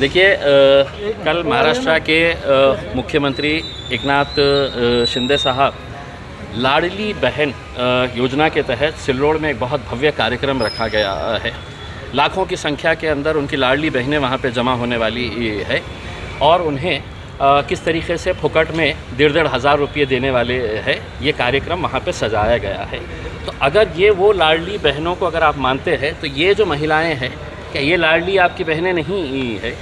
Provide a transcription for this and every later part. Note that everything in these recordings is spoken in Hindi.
देखिए, कल महाराष्ट्र के मुख्यमंत्री एकनाथ शिंदे साहब लाडली बहन योजना के तहत सिल्लोड़ में एक बहुत भव्य कार्यक्रम रखा गया है। लाखों की संख्या के अंदर उनकी लाडली बहनें वहाँ पे जमा होने वाली है और उन्हें किस तरीके से फुकट में 1.5 हज़ार रुपये देने वाले है, ये कार्यक्रम वहाँ पे सजाया गया है। तो अगर ये वो लाडली बहनों को अगर आप मानते हैं तो ये जो महिलाएं हैं, क्या ये लाडली आपकी बहनें नहीं है?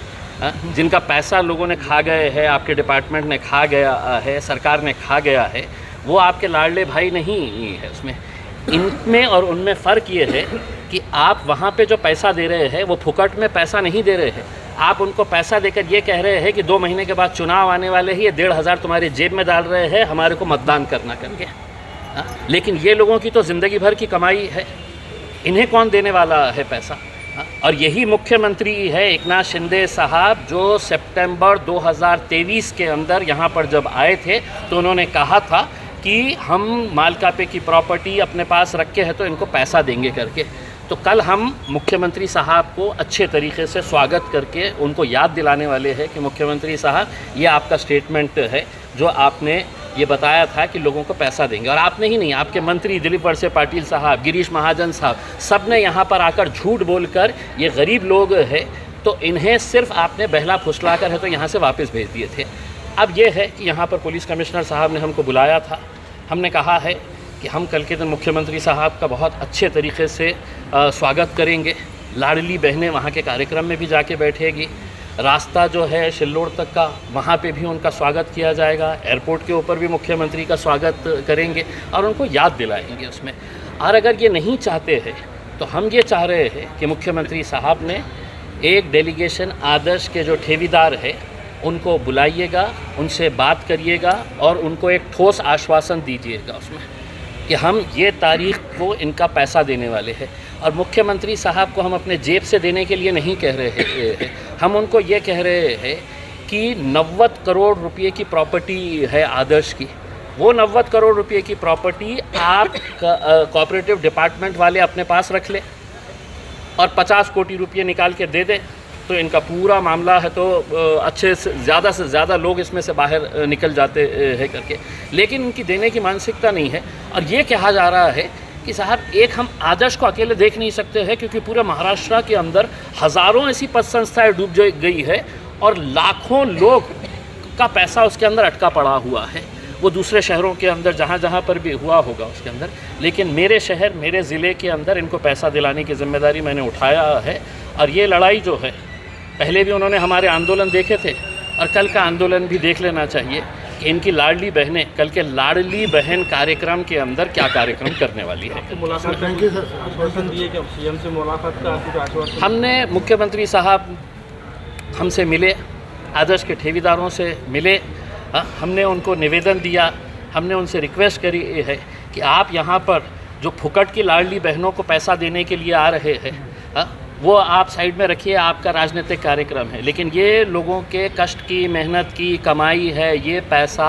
जिनका पैसा लोगों ने खा गए हैं, आपके डिपार्टमेंट ने खा गया है, सरकार ने खा गया है, वो आपके लाडले भाई नहीं है। उसमें इनमें और उनमें फ़र्क ये है कि आप वहाँ पे जो पैसा दे रहे हैं वो फुकट में पैसा नहीं दे रहे हैं। आप उनको पैसा देकर ये कह रहे हैं कि 2 महीने के बाद चुनाव आने वाले ही, ये 1.5 हज़ार तुम्हारी जेब में डाल रहे हैं हमारे को मतदान करना करके। लेकिन ये लोगों की तो ज़िंदगी भर की कमाई है, इन्हें कौन देने वाला है पैसा? और यही मुख्यमंत्री है एकनाथ शिंदे साहब, जो सितंबर 2023 के अंदर यहाँ पर जब आए थे तो उन्होंने कहा था कि हम मालकापे की प्रॉपर्टी अपने पास रखे हैं तो इनको पैसा देंगे करके। तो कल हम मुख्यमंत्री साहब को अच्छे तरीके से स्वागत करके उनको याद दिलाने वाले हैं कि मुख्यमंत्री साहब, ये आपका स्टेटमेंट है जो आपने ये बताया था कि लोगों को पैसा देंगे, और आपने ही नहीं, आपके मंत्री दिलीप वळसे पाटिल साहब, गिरीश महाजन साहब, सब ने यहाँ पर आकर झूठ बोलकर, ये गरीब लोग हैं तो इन्हें सिर्फ आपने बहला फुसला कर है तो यहाँ से वापस भेज दिए थे। अब ये है कि यहाँ पर पुलिस कमिश्नर साहब ने हमको बुलाया था, हमने कहा है कि हम कल के दिन मुख्यमंत्री साहब का बहुत अच्छे तरीके से स्वागत करेंगे। लाडली बहनें वहाँ के कार्यक्रम में भी जाके बैठेगी, रास्ता जो है सिल्लोड़ तक का वहाँ पे भी उनका स्वागत किया जाएगा, एयरपोर्ट के ऊपर भी मुख्यमंत्री का स्वागत करेंगे और उनको याद दिलाएंगे उसमें। और अगर ये नहीं चाहते हैं तो हम ये चाह रहे हैं कि मुख्यमंत्री साहब ने एक डेलीगेशन आदर्श के जो ठेवीदार है उनको बुलाइएगा, उनसे बात करिएगा और उनको एक ठोस आश्वासन दीजिएगा उसमें कि हम ये तारीख को इनका पैसा देने वाले हैं। और मुख्यमंत्री साहब को हम अपने जेब से देने के लिए नहीं कह रहे हैं, हम उनको ये कह रहे हैं कि 90 करोड़ रुपए की प्रॉपर्टी है आदर्श की, वो 90 करोड़ रुपए की प्रॉपर्टी आप कोऑपरेटिव डिपार्टमेंट वाले अपने पास रख लें और 50 कोटी रुपये निकाल के दे दें तो इनका पूरा मामला है तो अच्छे से ज़्यादा लोग इसमें से बाहर निकल जाते हैं करके। लेकिन इनकी देने की मानसिकता नहीं है और ये कहा जा रहा है कि साहब, एक हम आदर्श को अकेले देख नहीं सकते हैं क्योंकि पूरे महाराष्ट्र के अंदर हज़ारों ऐसी पद संस्थाएँ डूब गई है और लाखों लोग का पैसा उसके अंदर अटका पड़ा हुआ है। वो दूसरे शहरों के अंदर जहाँ पर भी हुआ होगा उसके अंदर, लेकिन मेरे शहर, मेरे ज़िले के अंदर इनको पैसा दिलाने की जिम्मेदारी मैंने उठाया है। और ये लड़ाई जो है, पहले भी उन्होंने हमारे आंदोलन देखे थे और कल का आंदोलन भी देख लेना चाहिए कि इनकी लाडली बहनें कल के लाडली बहन कार्यक्रम के अंदर क्या कार्यक्रम करने वाली है। हमने मुख्यमंत्री साहब हमसे मिले, आदर्श के ठेवीदारों से मिले, हमने उनको निवेदन दिया, हमने उनसे रिक्वेस्ट करी है कि आप यहाँ पर जो फुकट की लाडली बहनों को पैसा देने के लिए आ रहे हैं वो आप साइड में रखिए, आपका राजनीतिक कार्यक्रम है, लेकिन ये लोगों के कष्ट की, मेहनत की कमाई है, ये पैसा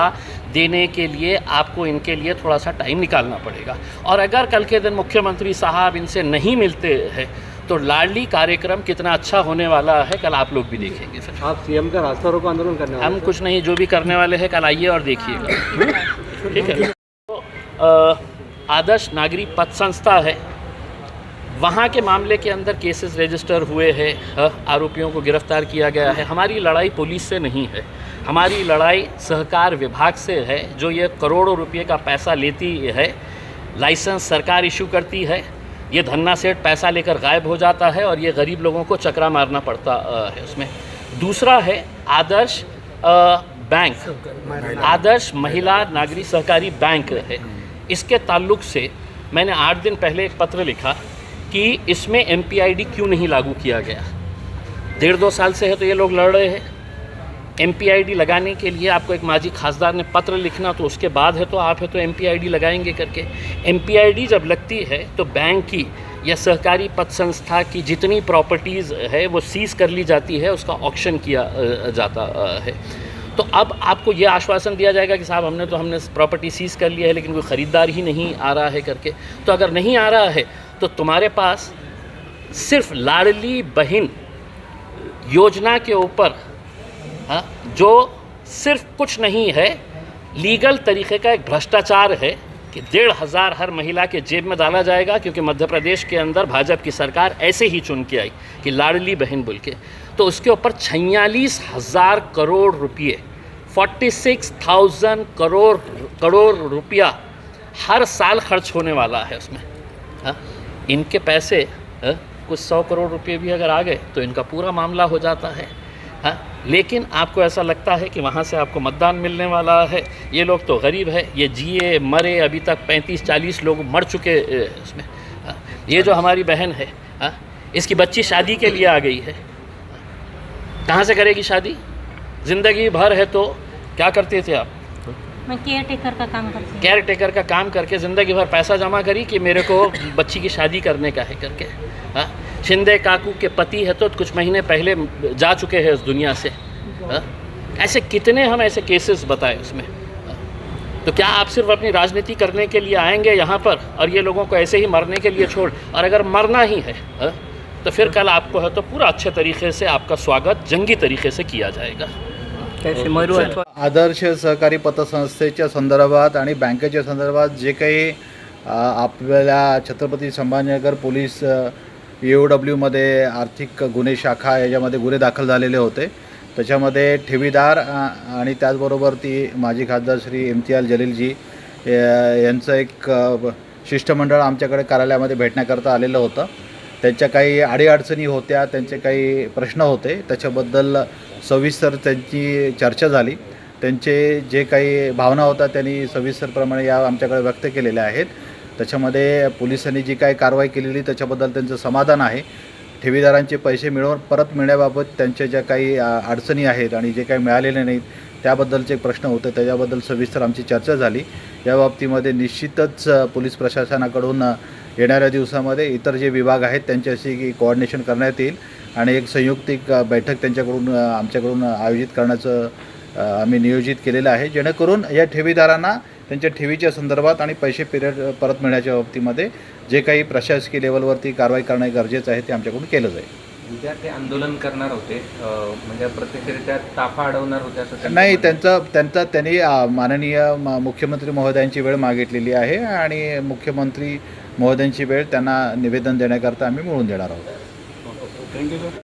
देने के लिए आपको इनके लिए थोड़ा सा टाइम निकालना पड़ेगा। और अगर कल के दिन मुख्यमंत्री साहब इनसे नहीं मिलते हैं तो लाडली कार्यक्रम कितना अच्छा होने वाला है कल आप लोग भी देखेंगे। सर, आप सीएम का रास्ता रोको आंदोलन करने वाले? हम कुछ नहीं, जो भी करने वाले हैं कल आइए और देखिएगा, ठीक है। तो आदर्श नागरिक पथ संस्था है, वहाँ के मामले के अंदर केसेस रजिस्टर हुए हैं, आरोपियों को गिरफ्तार किया गया है। हमारी लड़ाई पुलिस से नहीं है, हमारी लड़ाई सहकार विभाग से है, जो ये करोड़ों रुपए का पैसा लेती है। लाइसेंस सरकार इशू करती है, ये धन्ना सेठ पैसा लेकर गायब हो जाता है और ये गरीब लोगों को चकरा मारना पड़ता है उसमें। दूसरा है आदर्श बैंक, आदर्श महिला नागरिक सहकारी बैंक है। इसके ताल्लुक़ से मैंने 8 दिन पहले एक पत्र लिखा कि इसमें MPID क्यों नहीं लागू किया गया। 1.5-2 साल से है तो ये लोग लड़ रहे हैं। MPID लगाने के लिए आपको एक माजी खासदार ने पत्र लिखना, तो उसके बाद है तो आप है तो MPID लगाएंगे करके। MPID जब लगती है तो बैंक की या सहकारी पथ संस्था की जितनी प्रॉपर्टीज़ है वो सीज़ कर ली जाती है, उसका ऑक्शन किया जाता है। तो अब आपको ये आश्वासन दिया जाएगा कि साहब हमने प्रॉपर्टी सीज़ कर लिया है लेकिन कोई ख़रीदार ही नहीं आ रहा है करके। तो अगर नहीं आ रहा है तो तुम्हारे पास सिर्फ लाडली बहन योजना के ऊपर जो सिर्फ कुछ नहीं है, लीगल तरीके का एक भ्रष्टाचार है कि 1,500 हर महिला के जेब में डाला जाएगा, क्योंकि मध्य प्रदेश के अंदर भाजपा की सरकार ऐसे ही चुन के आई कि लाडली बहन बोल के, तो उसके ऊपर 46,000 करोड़ रुपये, 46,000 करोड़ रुपया हर साल खर्च होने वाला है उसमें। इनके पैसे कुछ 100 करोड़ रुपये भी अगर आ गए तो इनका पूरा मामला हो जाता है। लेकिन आपको ऐसा लगता है कि वहाँ से आपको मतदान मिलने वाला है। ये लोग तो गरीब है, ये जिए मरे, अभी तक 35-40 लोग मर चुके इसमें। ये जो हमारी बहन है, इसकी बच्ची शादी के लिए आ गई है, कहाँ से करेगी शादी? ज़िंदगी भर है तो क्या करते थे आप? मैं केयर टेकर का काम करती हूँ। केयर टेकर का काम करके ज़िंदगी भर पैसा जमा करी कि मेरे को बच्ची की शादी करने का है करके। शिंदे काकू के पति है तो कुछ महीने पहले जा चुके हैं उस दुनिया से। ऐसे कितने हम ऐसे केसेस बताए उसमें। तो क्या आप सिर्फ अपनी राजनीति करने के लिए आएंगे यहाँ पर और ये लोगों को ऐसे ही मरने के लिए छोड़? और अगर मरना ही है तो फिर कल आपको है तो पूरा अच्छे तरीके से आपका स्वागत जंगी तरीके से किया जाएगा। आदर्श सहकारी पतसंस्थेच्या संदर्भात आणि बँकेच्या संदर्भात जे काही आपल्याला छत्रपती संभाजीनगर पोलीस EOWमध्ये आर्थिक गुन्हे शाखा याच्यामध्ये गुन्हे दाखल झालेले होते, त्याच्यामध्ये ठेवीदार आणि त्याचबरोबर ती माजी खासदार श्री इम्तियाज जलीलजी यांचं एक शिष्टमंडळ आमच्याकडे कार्यालयामध्ये भेटण्याकरता आलेलं होतं। त्यांच्या काही अडीअडचणी होत्या, त्यांचे काही प्रश्न होते, त्याच्याबद्दल सविस्तर त्यांची चर्चा झाली। त्यांचे जे काही भावना होता त्यांनी सविस्तरप्रमाणे या आमच्याकडे व्यक्त केलेल्या आहेत। त्याच्यामध्ये पोलिसांनी जी काही कारवाई केलेली त्याच्याबद्दल त्यांचं समाधान आहे। ठेवीदारांचे पैसे परत मिळण्याबाबत त्यांच्या ज्या काही अडचणी आहेत आणि जे काही मिळालेले नाहीत त्याबद्दलचे प्रश्न होते, त्याच्याबद्दल सविस्तर आमची चर्चा झाली। या बाबतीमध्ये निश्चितच पोलीस प्रशासनाकडून येणाऱ्या दिवसामध्ये इतर जे विभाग आहेत त्यांच्याशी कोऑर्डिनेशन करण्यात येईल आणि एक संयुक्तिक बैठक त्यांच्याकडून आमच्याकडून आयोजित करण्याचं आम्ही नियोजित केलेलं आहे, जेणेकरून या ठेवीदारांना त्यांच्या ठेवीच्या संदर्भात आणि पैसे परत मिळण्याच्या बाबतीमध्ये जे काही प्रशासकीय लेवलवरती कारवाई करणे गरजेचं आहे ते आमच्याकडून केलं जाईल। उद्या ते आंदोलन करणार होते, म्हणजे प्रत्यक्षरित्या ताफा अडवणार होते असं नाही, त्यांनी माननीय मुख्यमंत्री महोदयांची वेळ मागितलेली आहे आणि मुख्यमंत्री महोदयांची वेळ त्यांना निवेदन देण्याकरता आम्ही मिळवून देणार आहोत। Thank you sir.